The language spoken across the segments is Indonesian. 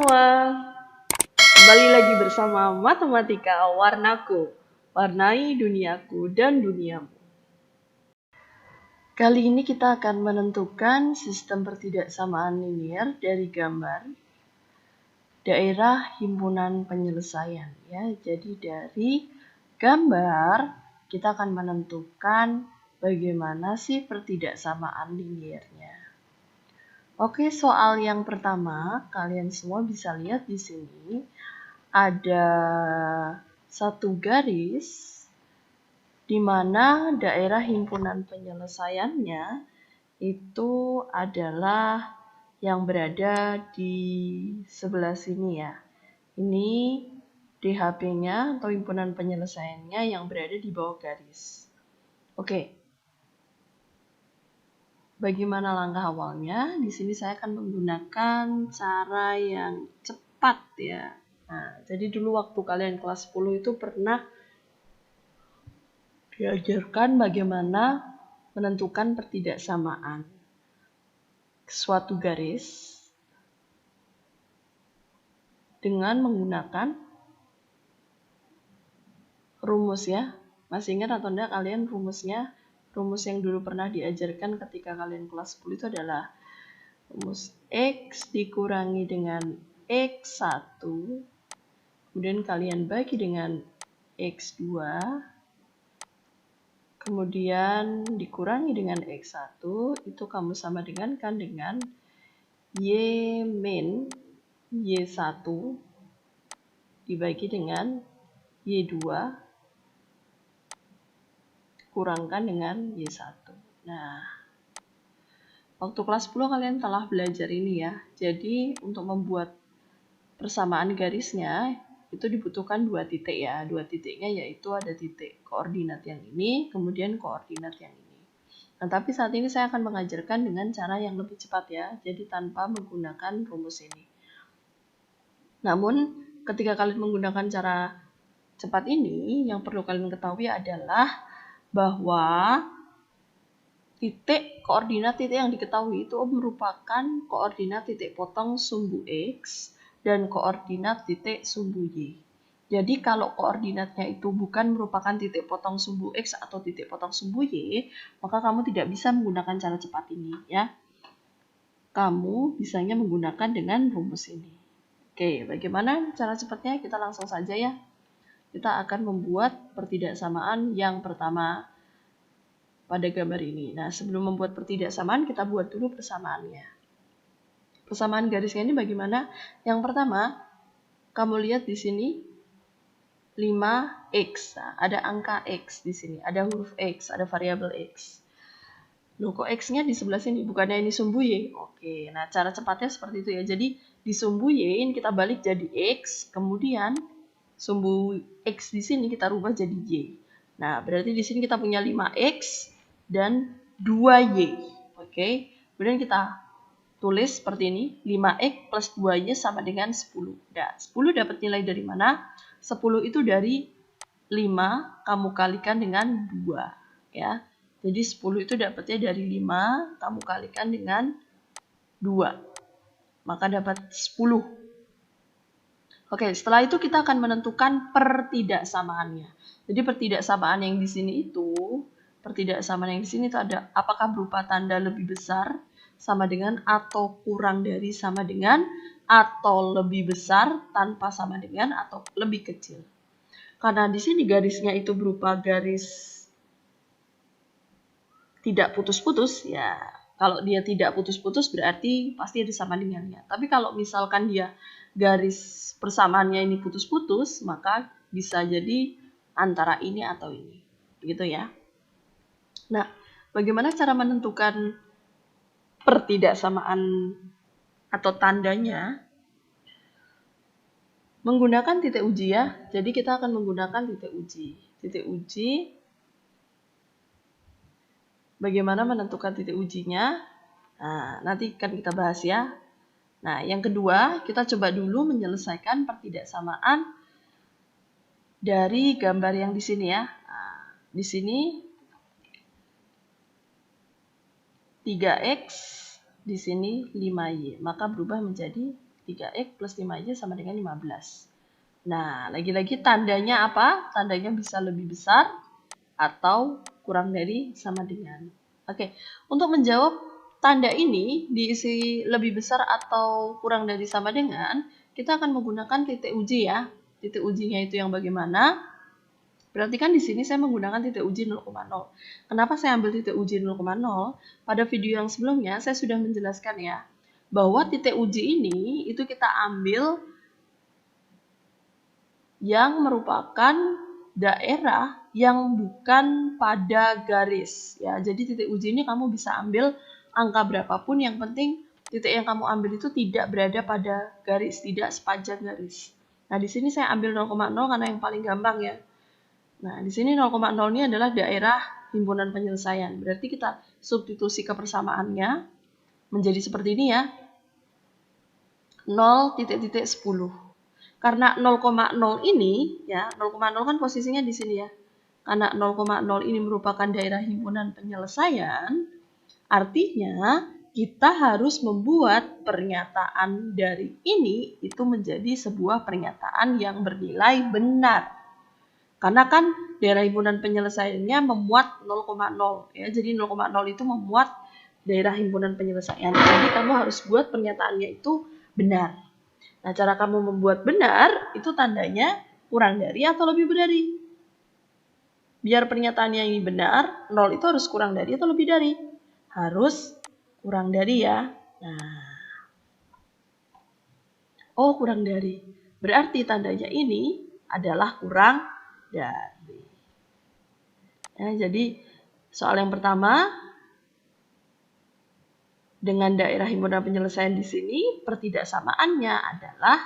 semua, kembali lagi bersama Matematika Warnaku, warnai duniaku dan duniamu. Kali ini kita akan menentukan sistem pertidaksamaan linier dari gambar daerah himpunan penyelesaian ya. Jadi dari gambar kita akan menentukan bagaimana sih pertidaksamaan liniernya. Oke, soal yang pertama, kalian semua bisa lihat di sini ada satu garis di mana daerah himpunan penyelesaiannya itu adalah yang berada di sebelah sini ya. Ini DHP-nya atau himpunan penyelesaiannya yang berada di bawah garis. Oke. Bagaimana langkah awalnya? Di sini saya akan menggunakan cara yang cepat ya. Nah, jadi dulu waktu kalian kelas 10 itu pernah diajarkan bagaimana menentukan pertidaksamaan suatu garis dengan menggunakan rumus ya. Masih ingat atau enggak kalian rumusnya? Rumus yang dulu pernah diajarkan ketika kalian kelas 10 itu adalah rumus X dikurangi dengan X1, kemudian kalian bagi dengan X2, kemudian dikurangi dengan X1, itu kamu sama dengan Y min Y1 dibagi dengan Y2 kurangkan dengan Y1. Nah, waktu kelas 10 kalian telah belajar ini ya. Jadi untuk membuat persamaan garisnya itu dibutuhkan dua titik ya. Dua titiknya yaitu ada titik koordinat yang ini, kemudian koordinat yang ini. Nah, tapi saat ini saya akan mengajarkan dengan cara yang lebih cepat ya. Jadi tanpa menggunakan rumus ini. Namun ketika kalian menggunakan cara cepat ini, yang perlu kalian ketahui adalah bahwa koordinat titik yang diketahui itu merupakan koordinat titik potong sumbu X dan koordinat titik sumbu Y. Jadi kalau koordinatnya itu bukan merupakan titik potong sumbu X atau titik potong sumbu Y, maka kamu tidak bisa menggunakan cara cepat ini ya. Kamu bisanya menggunakan dengan rumus ini. Oke, bagaimana cara cepatnya? Kita langsung saja ya. Kita akan membuat pertidaksamaan yang pertama pada gambar ini. Nah, sebelum membuat pertidaksamaan, kita buat dulu persamaannya. Persamaan garisnya ini bagaimana? Yang pertama, kamu lihat di sini 5x. Nah, ada angka x di sini, ada huruf x, ada variabel x. Loh, kok x-nya di sebelah sini? Bukannya ini sumbu y? Oke, nah cara cepatnya seperti itu ya. Jadi di sumbu y ini kita balik jadi x, kemudian sumbu x di sini kita rubah jadi y. Nah, berarti di sini kita punya 5x dan 2y. Oke. Kemudian kita tulis seperti ini. 5x plus 2y sama dengan 10. Nah, 10 dapat nilai dari mana? 10 itu dari 5 kamu kalikan dengan 2. Ya. Jadi 10 itu dapatnya dari 5 kamu kalikan dengan 2. Maka dapat 10. Oke, setelah itu kita akan menentukan pertidaksamaannya. Jadi pertidaksamaan yang di sini itu, ada apakah berupa tanda lebih besar sama dengan atau kurang dari sama dengan atau lebih besar tanpa sama dengan atau lebih kecil. Karena di sini garisnya itu berupa garis tidak putus-putus, ya kalau dia tidak putus-putus berarti pasti ada sama dengannya. Tapi kalau misalkan dia garis persamaannya ini putus-putus, maka bisa jadi antara ini atau ini. Begitu ya. Nah, bagaimana cara menentukan pertidaksamaan atau tandanya? Menggunakan titik uji ya. Jadi kita akan menggunakan titik uji. Titik uji, bagaimana menentukan titik ujinya? Nah, nanti akan kita bahas ya. Nah, yang kedua, kita coba dulu menyelesaikan pertidaksamaan dari gambar yang di sini ya. Nah, di sini 3x, di sini 5y. Maka berubah menjadi 3X plus 5Y sama dengan 15. Nah, lagi-lagi tandanya apa? Tandanya bisa lebih besar atau kurang dari sama dengan. Oke, untuk menjawab tanda ini diisi lebih besar atau kurang dari sama dengan, kita akan menggunakan titik uji ya. Titik ujinya itu yang bagaimana? Berarti kan di sini saya menggunakan titik uji 0,0. Kenapa saya ambil titik uji 0,0? Pada video yang sebelumnya saya sudah menjelaskan ya, bahwa titik uji ini itu kita ambil yang merupakan daerah yang bukan pada garis ya. Jadi titik uji ini kamu bisa ambil angka berapapun, yang penting titik yang kamu ambil itu tidak berada pada garis, tidak sepanjang garis. Nah, di sini saya ambil 0,0 karena yang paling gampang ya. Nah, di sini 0,0 ini adalah daerah himpunan penyelesaian. Berarti kita substitusi kepersamaannya menjadi seperti ini ya. 0,10. Karena 0,0 ini ya, 0,0 kan posisinya di sini ya. Karena 0,0 ini merupakan daerah himpunan penyelesaian, artinya kita harus membuat pernyataan dari ini itu menjadi sebuah pernyataan yang bernilai benar. Karena kan daerah himpunan penyelesaiannya memuat 0,0 ya. Jadi 0,0 itu memuat daerah himpunan penyelesaian. Jadi kamu harus buat pernyataannya itu benar. Nah, cara kamu membuat benar itu tandanya kurang dari atau lebih dari. Biar pernyataannya ini benar, 0 itu harus kurang dari atau lebih dari. Harus kurang dari ya. Nah. Oh, kurang dari. Berarti tandanya ini adalah kurang dari. Ya, jadi soal yang pertama, dengan daerah himpunan penyelesaian di sini, pertidaksamaannya adalah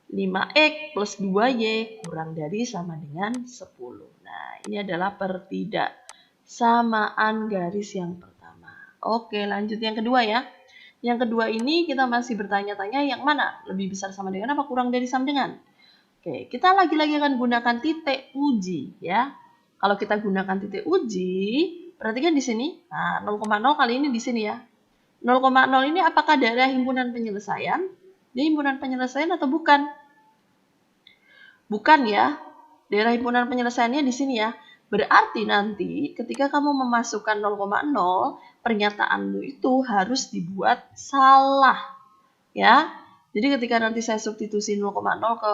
5X plus 2Y kurang dari sama dengan 10. Nah, ini adalah pertidaksamaan garis yang pertama. Oke, lanjut yang kedua ya. Yang kedua ini kita masih bertanya-tanya yang mana? Lebih besar sama dengan apa? Kurang dari sama dengan? Oke, kita lagi-lagi akan gunakan titik uji ya. Kalau kita gunakan titik uji, perhatikan di sini. Nah, 0,0 kali ini di sini ya. 0,0 ini apakah daerah himpunan penyelesaian? Dia himpunan penyelesaian atau bukan? Bukan ya. Daerah himpunan penyelesaiannya di sini ya. Berarti nanti ketika kamu memasukkan 0,0, pernyataanmu itu harus dibuat salah. Ya. Jadi ketika nanti saya substitusi 0,0 ke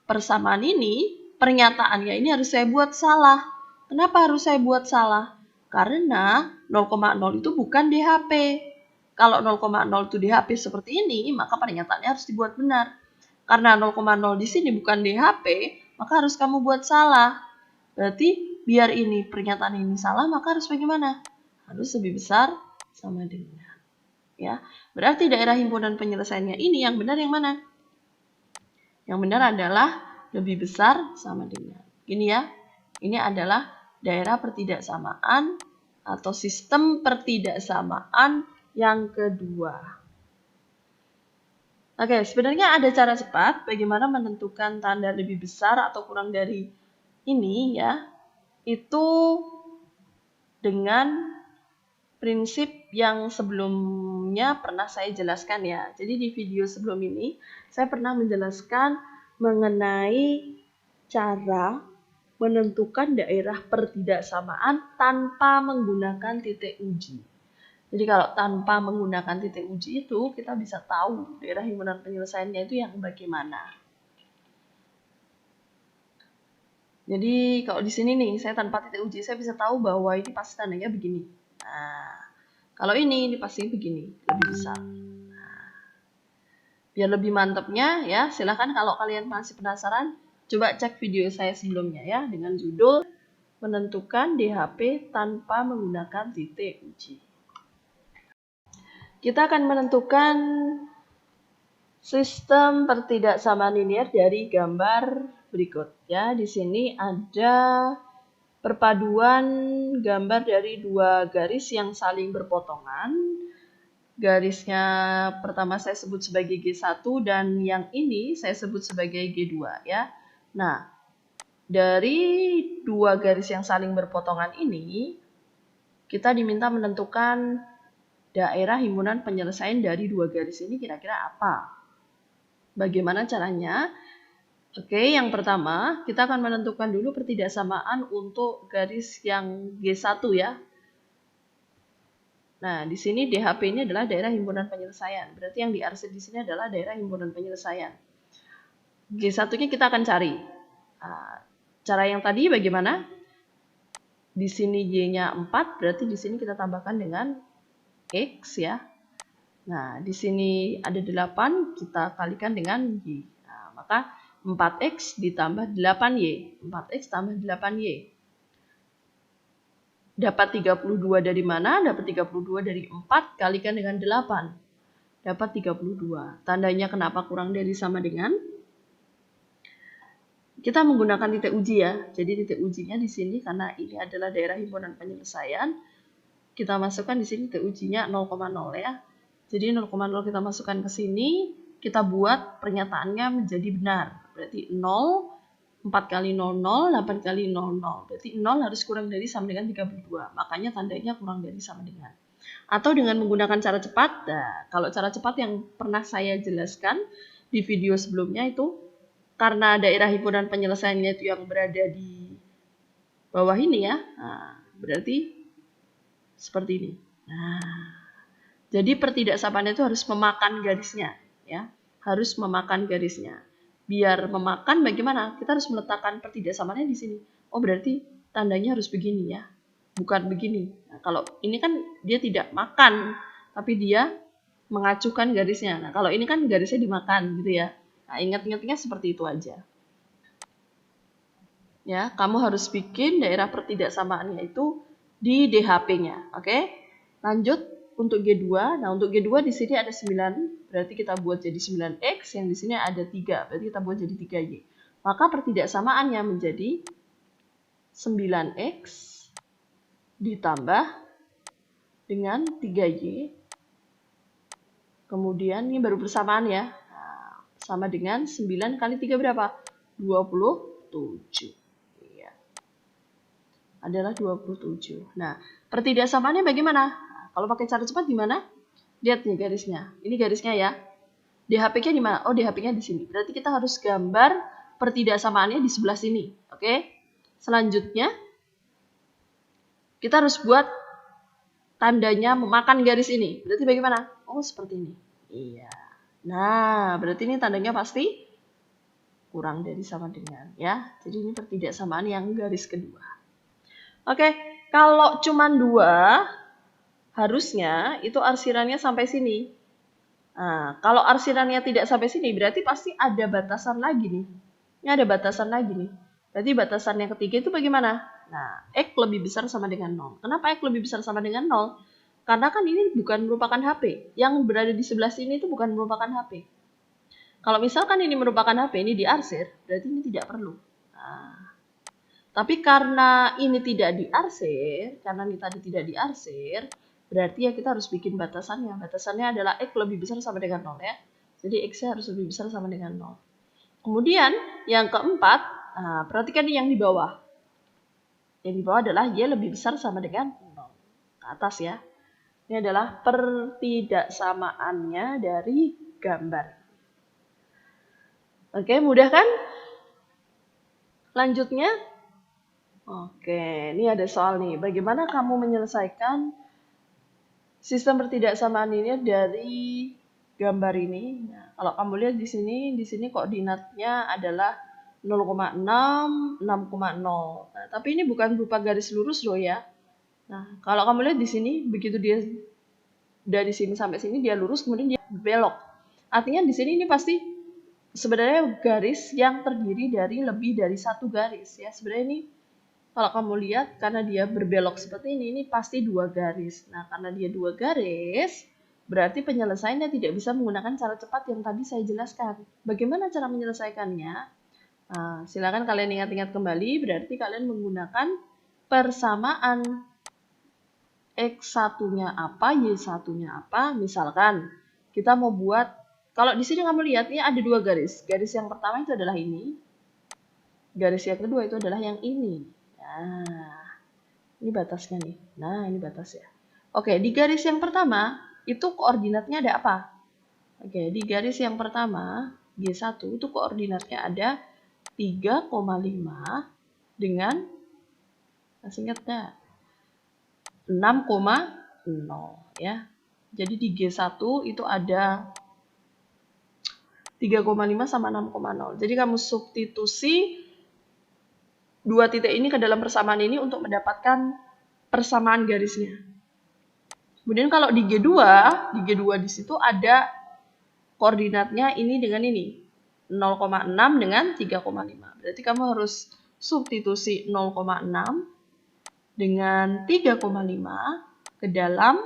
persamaan ini, pernyataannya ini harus saya buat salah. Kenapa harus saya buat salah? Karena 0,0 itu bukan DHP. Kalau 0,0 itu DHP seperti ini, maka pernyataannya harus dibuat benar. Karena 0,0 di sini bukan DHP, maka harus kamu buat salah. Berarti biar ini pernyataan ini salah, maka harus bagaimana? Harus lebih besar sama dengan. Ya, berarti daerah himpunan penyelesaiannya ini yang benar yang mana? Yang benar adalah lebih besar sama dengan. Gini ya, ini adalah daerah pertidaksamaan atau sistem pertidaksamaan yang kedua. Oke, sebenarnya ada cara cepat bagaimana menentukan tanda lebih besar atau kurang dari ini ya. Itu dengan prinsip yang sebelumnya pernah saya jelaskan ya. Jadi di video sebelum ini saya pernah menjelaskan mengenai cara menentukan daerah pertidaksamaan tanpa menggunakan titik uji. Jadi kalau tanpa menggunakan titik uji itu, kita bisa tahu daerah himpunan penyelesaiannya itu yang bagaimana. Jadi kalau di sini nih, saya tanpa titik uji, saya bisa tahu bahwa ini pasti tandanya begini. Nah, kalau ini pasti begini, lebih besar. Nah, biar lebih mantapnya ya, silahkan kalau kalian masih penasaran, coba cek video saya sebelumnya ya, dengan judul menentukan DHP tanpa menggunakan titik uji. Kita akan menentukan sistem pertidaksamaan linear dari gambar berikut ya. Di sini ada perpaduan gambar dari dua garis yang saling berpotongan. Garisnya pertama saya sebut sebagai G1 dan yang ini saya sebut sebagai G2 ya. Nah, dari dua garis yang saling berpotongan ini kita diminta menentukan daerah himpunan penyelesaian dari dua garis ini kira-kira apa? Bagaimana caranya? Oke, yang pertama kita akan menentukan dulu pertidaksamaan untuk garis yang G1 ya. Nah, di sini DHP ini adalah daerah himpunan penyelesaian. Berarti yang diarsir di sini adalah daerah himpunan penyelesaian. G1-nya kita akan cari. Nah, cara yang tadi bagaimana? Di sini Y-nya 4, berarti di sini kita tambahkan dengan X ya. Nah, di sini ada 8, kita kalikan dengan Y. Nah, maka 4X ditambah 8Y. 4X tambah 8Y. Dapat 32 dari mana? Dapat 32 dari 4 kalikan dengan 8. Dapat 32. Tandanya kenapa kurang dari sama dengan? Kita menggunakan titik uji ya. Jadi titik ujinya di sini karena ini adalah daerah himpunan penyelesaian. Kita masukkan di sini titik ujinya 0,0 ya. Jadi 0,0 kita masukkan ke sini, kita buat pernyataannya menjadi benar. Berarti 0, 4 kali 0, 8 kali 0. Berarti 0 harus kurang dari sama dengan 32. Makanya tandanya kurang dari sama dengan. Atau dengan menggunakan cara cepat. Nah, kalau cara cepat yang pernah saya jelaskan di video sebelumnya itu, karena daerah himpunan penyelesaiannya itu yang berada di bawah ini ya. Nah, berarti seperti ini. Nah, jadi pertidaksamaan itu harus memakan garisnya ya. Harus memakan garisnya. Biar memakan bagaimana? Kita harus meletakkan pertidaksamaannya di sini. Oh, berarti tandanya harus begini ya. Bukan begini. Nah, kalau ini kan dia tidak makan, tapi dia mengacuhkan garisnya. Nah, kalau ini kan garisnya dimakan gitu ya. Nah, ingat-ingatnya seperti itu aja. Ya, kamu harus bikin daerah pertidaksamaannya itu di DHP-nya, oke? Lanjut untuk G2. Nah, untuk G2 di sini ada 9, berarti kita buat jadi 9X, yang di sini ada 3, berarti kita buat jadi 3Y. Maka pertidaksamaannya menjadi 9X ditambah dengan 3Y. Kemudian ini baru bersamaan ya. Nah, sama dengan 9 kali 3 berapa? 27. Adalah 27. Nah, pertidaksamaannya bagaimana? Nah, kalau pakai cara cepat gimana? Lihat nih garisnya. Ini garisnya ya. DHP-nya di mana? Oh, DHP-nya di sini. Berarti kita harus gambar pertidaksamaannya di sebelah sini. Oke? Selanjutnya, kita harus buat tandanya memakan garis ini. Berarti bagaimana? Oh, seperti ini. Iya. Nah, berarti ini tandanya pasti kurang dari sama dengan ya. Jadi ini pertidaksamaan yang garis kedua. Oke, kalau cuma 2, harusnya itu arsirannya sampai sini. Nah, kalau arsirannya tidak sampai sini, berarti pasti ada batasan lagi nih. Ini ada batasan lagi nih. Berarti batasan yang ketiga itu bagaimana? Nah, X lebih besar sama dengan 0. Kenapa X lebih besar sama dengan 0? Karena kan ini bukan merupakan HP. Yang berada di sebelah sini itu bukan merupakan HP. Kalau misalkan ini merupakan HP, ini diarsir, berarti ini tidak perlu. Nah, tapi karena ini tidak diarsir, karena ini tadi tidak diarsir, berarti ya kita harus bikin batasannya. Batasannya adalah X lebih besar sama dengan 0 ya. Jadi X-nya harus lebih besar sama dengan 0. Kemudian yang keempat, nah, perhatikan yang di bawah. Yang di bawah adalah Y lebih besar sama dengan 0. Ke atas ya. Ini adalah pertidaksamaannya dari gambar. Oke, mudah kan? Lanjutnya. Oke, ini ada soal nih. Bagaimana kamu menyelesaikan sistem pertidaksamaan ini dari gambar ini? Nah, kalau kamu lihat di sini koordinatnya adalah 0,6, 6,0. Nah, tapi ini bukan berupa garis lurus loh ya. Nah, kalau kamu lihat di sini, begitu dia dari sini sampai sini dia lurus, kemudian dia belok. Artinya di sini ini pasti sebenarnya garis yang terdiri dari lebih dari satu garis ya. Sebenarnya ini kalau kamu lihat, karena dia berbelok seperti ini pasti 2 garis. Nah, karena dia 2 garis, berarti penyelesaiannya tidak bisa menggunakan cara cepat yang tadi saya jelaskan. Bagaimana cara menyelesaikannya? Nah, silakan kalian ingat-ingat kembali, berarti kalian menggunakan persamaan X1-nya apa, Y1-nya apa. Misalkan, kita mau buat, kalau di sini kamu lihat, ini ada 2 garis. Garis yang pertama itu adalah ini. Garis yang kedua itu adalah yang ini. Nah, ini batasnya nih. Nah, ini batas ya. Oke, di garis yang pertama, itu koordinatnya ada apa? Oke, di garis yang pertama, G1 itu koordinatnya ada 3,5 dengan, masih ingat nggak? 6,0 ya. Jadi di G1 itu ada 3,5 sama 6,0. Jadi kamu substitusi dua titik ini ke dalam persamaan ini untuk mendapatkan persamaan garisnya. Kemudian kalau di G2 di situ ada koordinatnya ini dengan ini. 0,6 dengan 3,5. Berarti kamu harus substitusi 0,6 dengan 3,5 ke dalam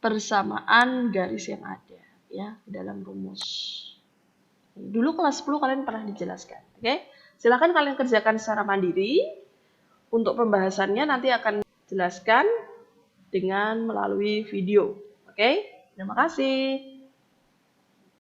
persamaan garis yang ada ya, ke dalam rumus. Dulu kelas 10 kalian pernah dijelaskan. Oke? Silakan kalian kerjakan secara mandiri. Untuk pembahasannya nanti akan jelaskan dengan melalui video. Oke? Terima kasih.